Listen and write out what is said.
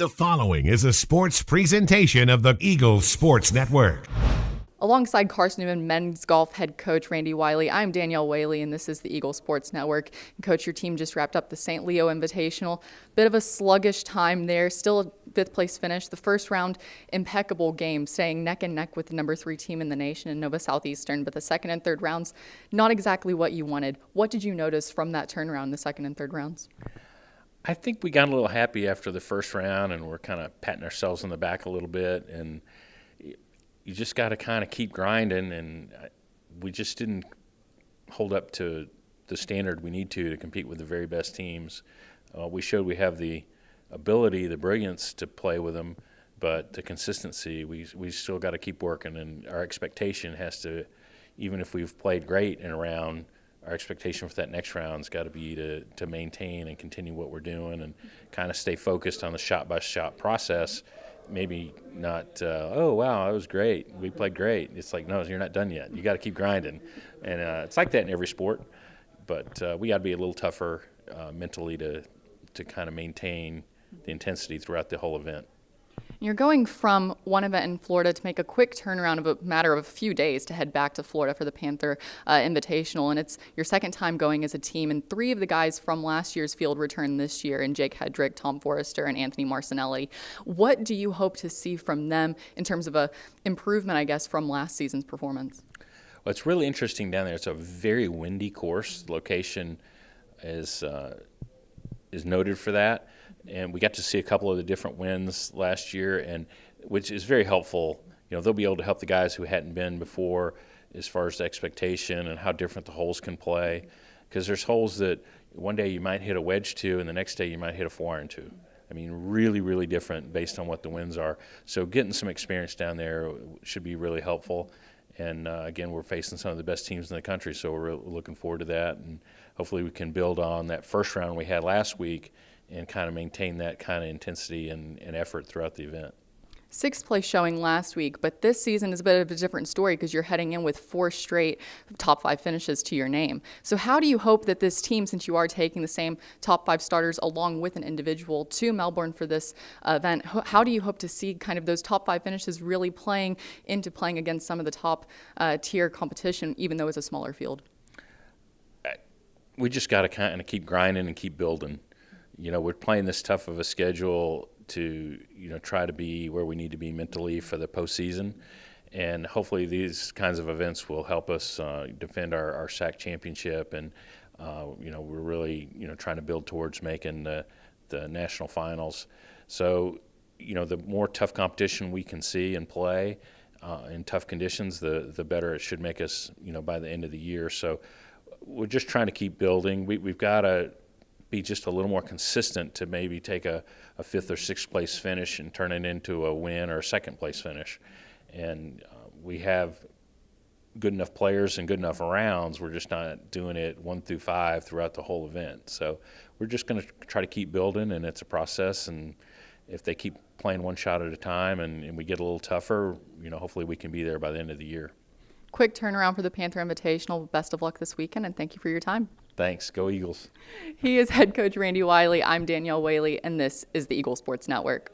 The following is a sports presentation of the Eagles Sports Network. Alongside Carson-Newman men's golf head coach Randy Wylie, I'm Danielle Wylie, and this is the Eagles Sports Network. And Coach, your team just wrapped up the St. Leo Invitational. Bit of a sluggish time there, still a fifth-place finish. The first round, impeccable game, staying neck and neck with the number 3 team in the nation in Nova Southeastern. But the second and third rounds, not exactly what you wanted. What did you notice from that turnaround, the second and third rounds? I think we got a little happy after the first round, and we're kind of patting ourselves on the back a little bit, and you just got to kind of keep grinding, and we just didn't hold up to the standard we need to compete with the very best teams. We showed we have the ability, the brilliance to play with them, but the consistency, we still got to keep working, and our expectation has to, even if we've played great in a round, our expectation for that next round's got to be to maintain and continue what we're doing and kind of stay focused on the shot-by-shot process. Maybe not, oh, wow, that was great. We played great. It's like, no, you're not done yet. You got to keep grinding. And it's like that in every sport. But we got to be a little tougher mentally to kind of maintain the intensity throughout the whole event. You're going from one event in Florida to make a quick turnaround of a matter of a few days to head back to Florida for the Panther Invitational. And it's your second time going as a team. And 3 of the guys from last year's field return this year, and Jake Hedrick, Tom Forrester, and Anthony Marcinelli. What do you hope to see from them in terms of a improvement, I guess, from last season's performance? Well, it's really interesting down there. It's a very windy course. The location is noted for that. And we got to see a couple of the different winds last year, and which is very helpful. You know, they'll be able to help the guys who hadn't been before as far as the expectation and how different the holes can play. Because there's holes that one day you might hit a wedge to, and the next day you might hit a 4-iron to. I mean, really, really different based on what the winds are. So getting some experience down there should be really helpful. And again, we're facing some of the best teams in the country, so we're looking forward to that. And hopefully we can build on that first round we had last week and kind of maintain that kind of intensity and effort throughout the event. 6th place showing last week, but this season is a bit of a different story because you're heading in with 4 straight top 5 finishes to your name. So how do you hope that this team, since you are taking the same top 5 starters along with an individual to Melbourne for this event, how do you hope to see kind of those top 5 finishes really playing into playing against some of the top tier competition, even though it's a smaller field? We just got to kind of keep grinding and keep building. You know, we're playing this tough of a schedule to, you know, try to be where we need to be mentally for the postseason. And hopefully these kinds of events will help us defend our SAC championship. And, you know, we're really, you know, trying to build towards making the national finals. So, you know, the more tough competition we can see and play in tough conditions, the better it should make us, you know, by the end of the year. So we're just trying to keep building. We've got to be just a little more consistent to maybe take a 5th or 6th place finish and turn it into a win or a 2nd place finish. And we have good enough players and good enough rounds. We're just not doing it 1 through 5 throughout the whole event. So we're just going to try to keep building, and it's a process. And if they keep playing one shot at a time and we get a little tougher, you know, hopefully we can be there by the end of the year. Quick turnaround for the Panther Invitational. Best of luck this weekend, and thank you for your time. Thanks. Go Eagles. He is head coach Randy Wylie. I'm Danielle Wylie, and this is the Eagles Sports Network.